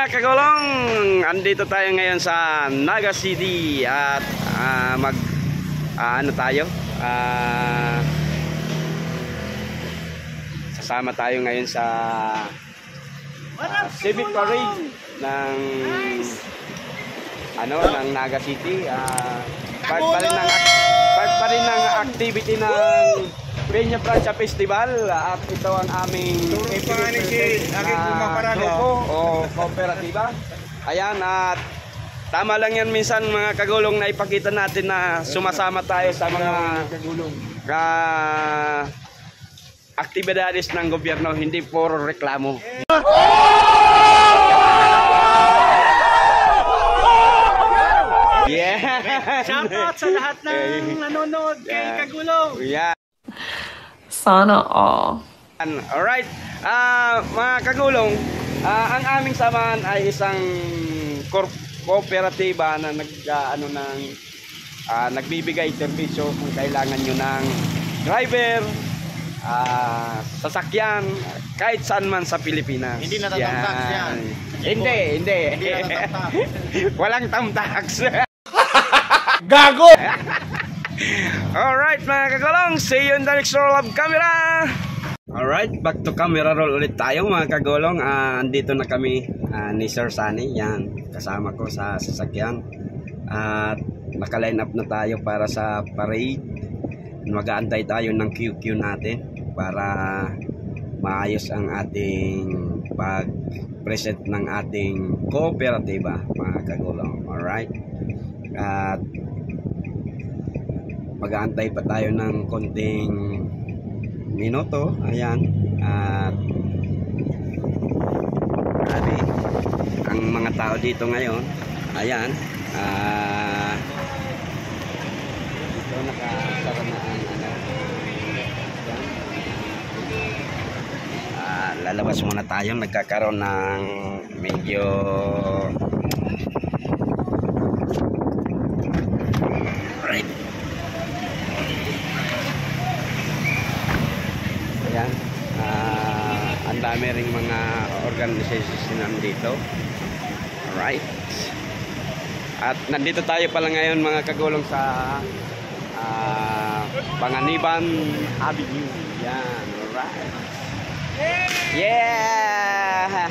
mga kagulong, andito tayo ngayon sa Naga City at ano tayo? Sasama tayo ngayon sa Civic Parade ng ng Naga City. Part pa rin ng activity ng Peña Francia Festival at ito ang aming grupo o kooperatiba. Ayan, at tama lang yan minsan mga kagulong na ipakita natin na sumasama tayo sa mga aktibidades ng gobyerno, hindi puro reklamo. Yeah. Shout out sa lahat ng nanonood kay Kagulong. Yeah. Sana all. Alright, mga kagulong, ang aming samahan ay isang kooperatiba na nagbibigay serbisyo kung kailangan nyo ng driver, sasakyan, kahit saan man sa Pilipinas. Hindi natatamtax yan. Hindi. Hindi natatamtax. Walang tamtax. Gago! Alright mga kagulong, see you in the next roll of camera. Alright, back to camera roll ulit tayo mga kagulong. Andito na kami ni Sir Sunny. Yan, kasama ko sa sasakyan. At naka-line up na tayo para sa parade. Mag-aantay tayo ng QQ natin para maayos ang ating pag-present ng ating kooperatiba mga kagulong. Alright, at mag-aantay pa tayo ng konting minuto. Ayan, at grabe ang mga tao dito ngayon. Ayan, dito nakakaroon na ang lalabas muna tayo. Nagkakaroon ng medyo right. Ayan, ang dami ring mga organization nandito. Alright, at nandito tayo pala ngayon mga kagulong sa Panganiban Avenue. Yan, alright. Yeah!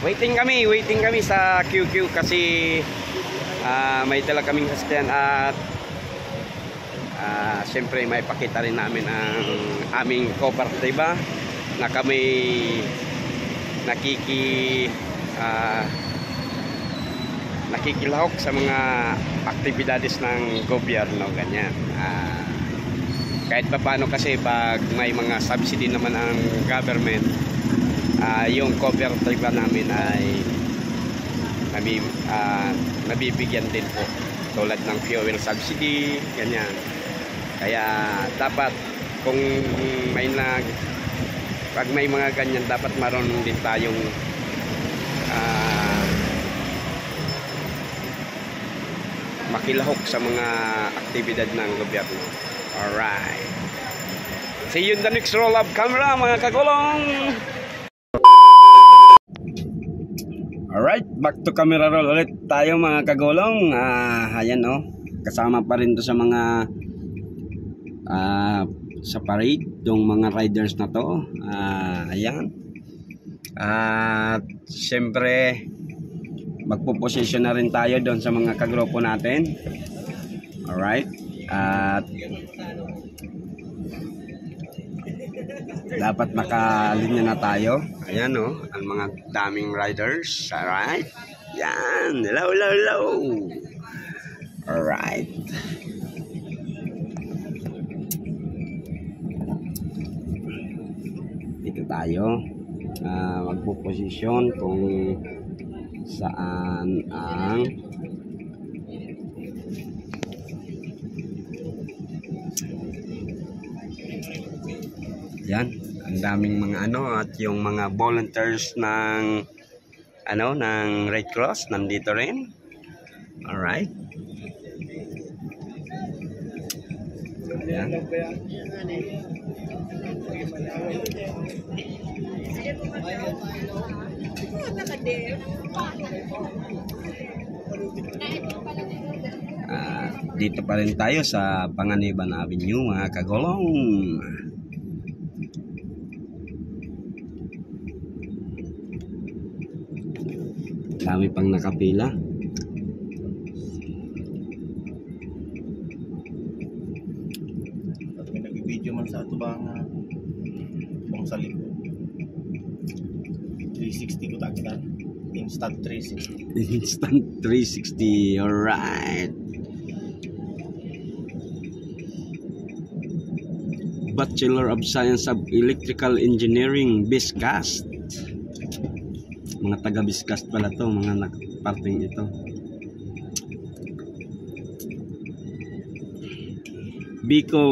Waiting kami sa QQ kasi may tala kaming sasakyan at siyempre may pakita rin namin ang aming kooperatiba na kami nakikilahok sa mga aktibidades ng gobyerno, ganyan. Kahit pa paano kasi pag may mga subsidy naman ang government, yung kooperatiba namin ay nabibigyan din po tulad ng fuel subsidy, ganyan. Kaya dapat kung pag may mga ganyan, dapat marunong din tayong makilahok sa mga aktibidad ng gobyerno. Alright, see you in the next roll of camera mga kagulong. Alright, back to camera roll ulit tayo mga kagulong. Ayan kasama pa rin to sa mga sa parade yung mga riders na to. Ayan, at siyempre magpo-position na rin tayo doon sa mga kagrupo natin. Alright, at dapat nakalinya na tayo. Ayan ang mga daming riders. Alright, yan, hello. Alright, dito tayo magpo-position kung saan ang yan, ang daming mga at yung mga volunteers ng ng Red Cross nandito rin. Alright, ayan. Dito pa rin tayo sa Panganiban Avenue mga kagulong. Dami pang nakapila. Nag-video man sa ito bang sa likod 360 ko tagdan. Instant 360. Instant 360. Alright. Bachelor of Science of Electrical Engineering, Biscast. Mga taga Biscast pala to, mga parting ito. Bicol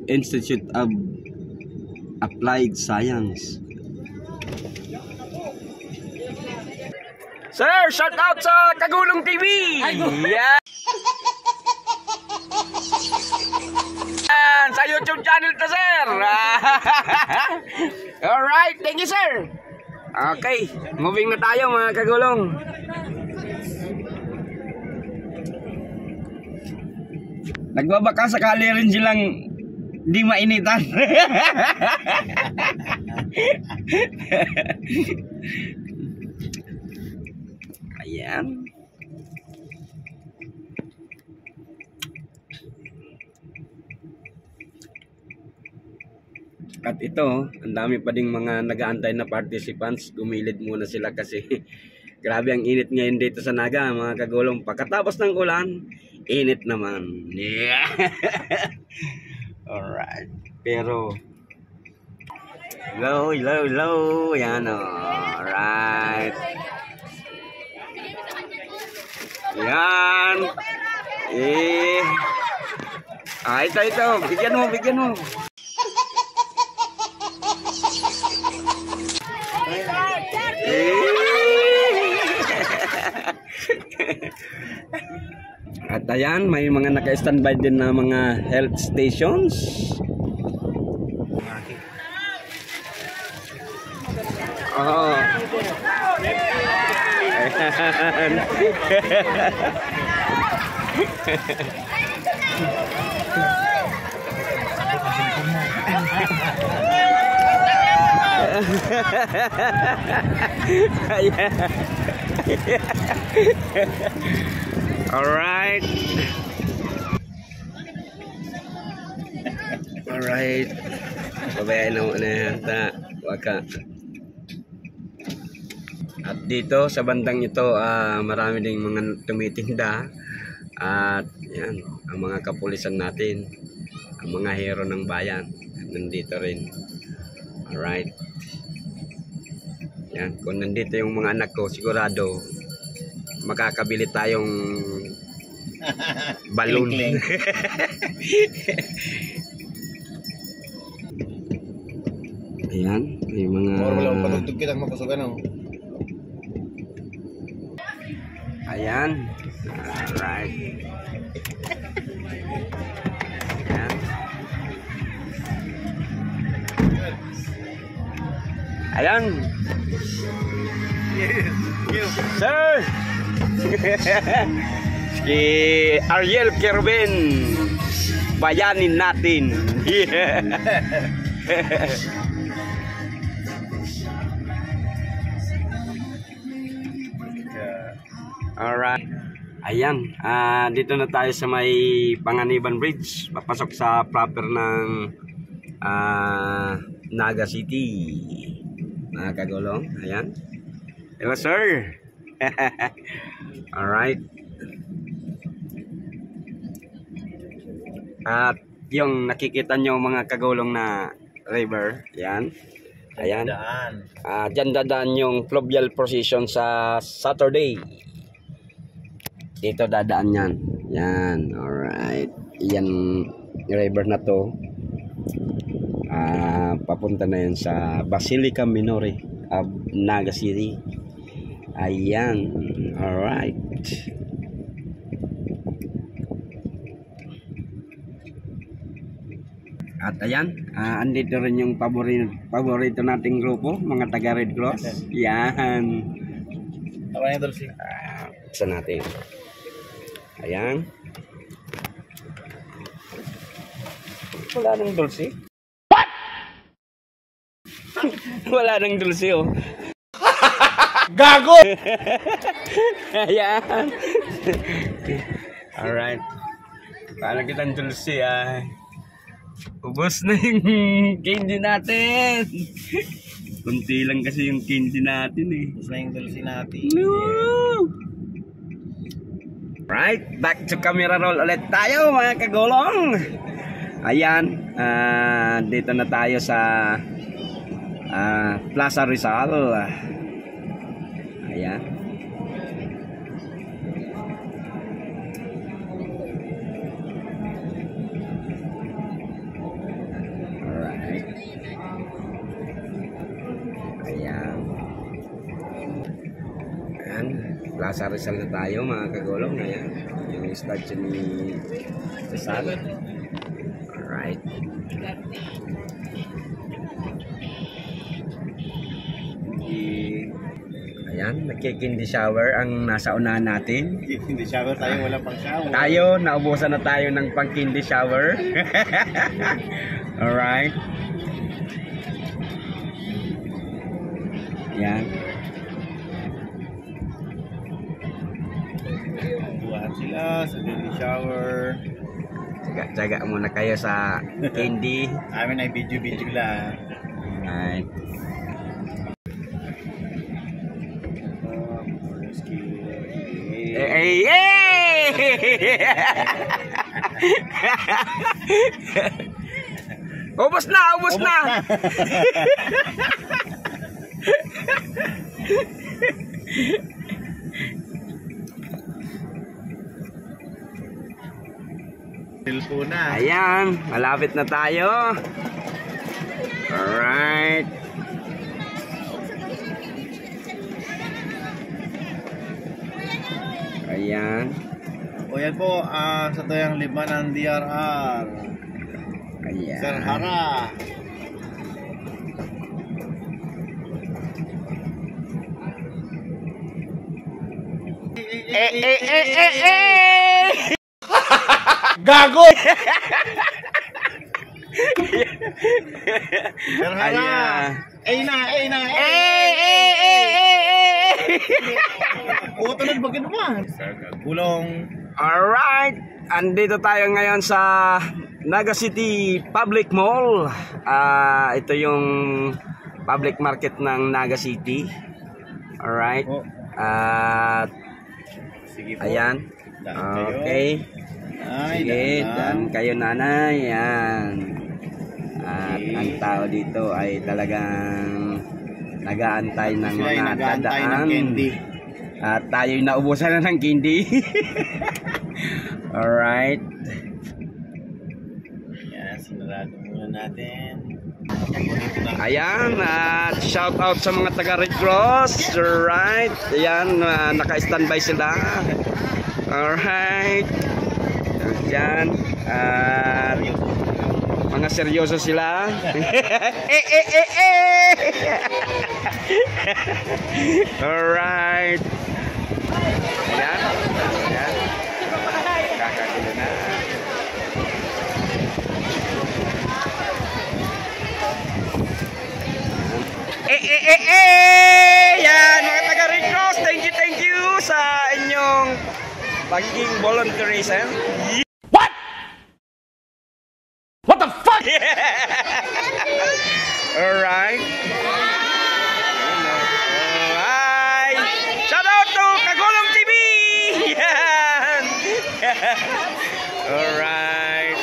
Institute of Applied Science. Sir, shout out sa Kagulong TV. Yeah. Sa YouTube channel to, sir. Alright, thank you, sir. Okay, moving na tayo mga kagulong. Nagbabaka sakali rin silang di mainitan. Ayan. At ito, ang dami pa ding mga nag-aantay na participants. Gumilid muna sila kasi grabe ang init ngayon dito sa Naga, mga kagulong. Pagkatapos ng ulan, init naman. Yeah. Alright. Pero low. Yan o. Alright. Yan. Ito. Bigyan mo. At ayan, may mga naka-standby din na mga health stations. Oh. Alright. Babayain mo na yata. Waka. At dito sa bandang ito, marami ding mga tumitinda. At yan, ang mga kapulisan natin, ang mga hero ng bayan, nandito rin. Alright. Yan, kung nandito yung mga anak ko, sigurado makakabili tayong balon. Ayan, may mga walang patugtog kitang mapasukan oh. Ayan. Alright. Ayan. Sir. Si Ariel Kerben, bayanin natin. Alright. Ayan, dito na tayo sa may Panganiban Bridge, papasok sa proper ng Naga City. Mga kagulong, ayan. Hello sir. Alright. At yung nakikita nyo mga kagulong na river, ayan. Ayan. Dyan dadaan yung fluvial procession sa Saturday. Dito dadaan yan. Yan. Alright. Yan river na to. Papunta na yan sa Basilica Minore of Naga City. Ayan. Alright. At ayan, andito rin yung paborito nating grupo, mga taga Red Cross. Yan. Tama yung Dulce. Buksan natin. Ayan. Wala nang dulce. What? Wala nang dulce, oh. Gago! Ayan. Alright. Paano kitang dulce, ay. Ubos na yung candy natin. Kunti lang kasi yung candy natin, eh. Tapos na yung Dulce natin. No! Right, back to camera roll ulit tayo, mga kagulong. Ayan, dito na tayo sa Plaza Rizal. Ayan. Alright. Ayan. Ayan, Plaza Rizal na tayo, mga kagulong. Ayan, yung statue ni Rizal. Alright. Ayan, nagkikindi shower ang nasa unahan natin. Hindi shower tayo, wala pang shower. Tayo, naubusan na tayo ng pang-kindi shower. Alright. Ayan. Buwan sila sa daily shower. Tsaga muna kayo sa candy. Amin ay video-video lang. Alright. Hey, hey! Ubos na, ubos na. Cellphone na. Ayan, malapit na tayo. Alright. Ayan. O yan po, sa Toyang Lima ng DRR. Ayan. Sir Hara. Gago! Sir Hara. Ayan. Ay na. O, tunod ba ginawa? Gulong. Alright, andito tayo ngayon sa Naga City Public Mall. Ito yung public market ng Naga City. Alright. At Sige po. ayan. Daan kayo. Okay. Ay, Sige, daan. daan kayo, nanay. Ayan. At ang tao dito ay talagang nag-aantay ng Sila ay mga nag-aantay ng dadaan. candy. At tayo'y naubusan na ng candy. Alright. Yan, sinarado muna natin. Ayan, at shout out sa mga taga Red Cross. Alright. Ayan, naka-standby sila. Alright. Ayan. At mga seryoso sila. Alright. Ayan. Ayan. Kakagulo na. Yan, mga taga Red Cross, thank you sa inyong pagiging volunteerism. What? What the fuck? Alright. Alright. Shout out to Kagulong TV! Yan. Alright.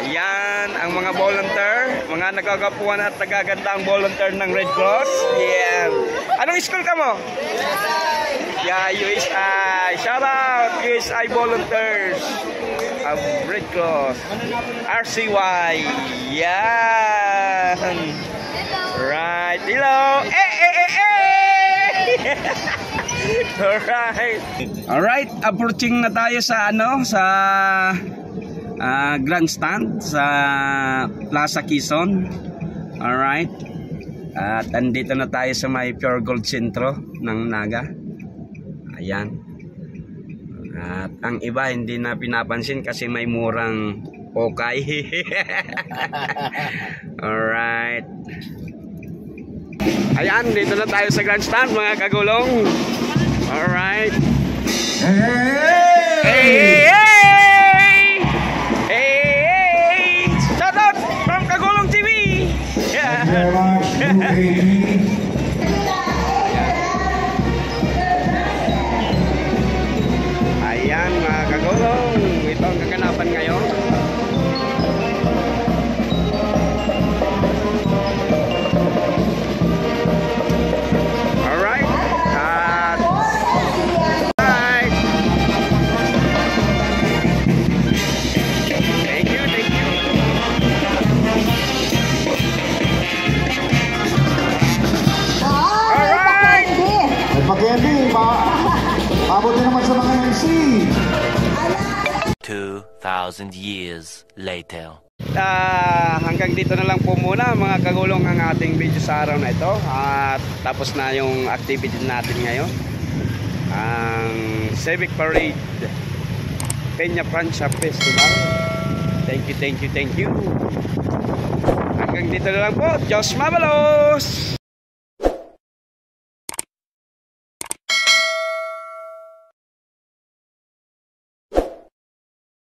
Ayan, ang mga volunteer, mga nagagapuan at nagagandang volunteer ng Red Cross. Yan. Anong school ka mo? Yeah, USI. Shout out USI volunteers of Red Cross. RCY. Yan. Right. Hello. Alright. Alright, approaching na tayo sa ano, sa grandstand sa Plaza Quezon. Alright. At andito na tayo sa may Pure Gold Sentro ng Naga. Ayan. At ang iba hindi na pinapansin kasi may murang okay. Alright. Ayan, dito na tayo sa grandstand mga kagulong. Alright. Hey! Hey! Hey! Shout out from Kagulong TV! Yeah. Ayan mga kagulong, ito ang kaganapan ngayon. Alright. Alright. Thank you, thank you. Alright. Nagpag-candy, maabot din naman sa mga MC. 2,000 years later. Hanggang dito na lang po muna mga kagulong ang ating video sa araw na ito. At tapos na yung activity natin ngayon, ang Civic Parade Peña Francia Festival. Thank you, thank you, thank you. Hanggang dito na lang po. Diyos mabalos!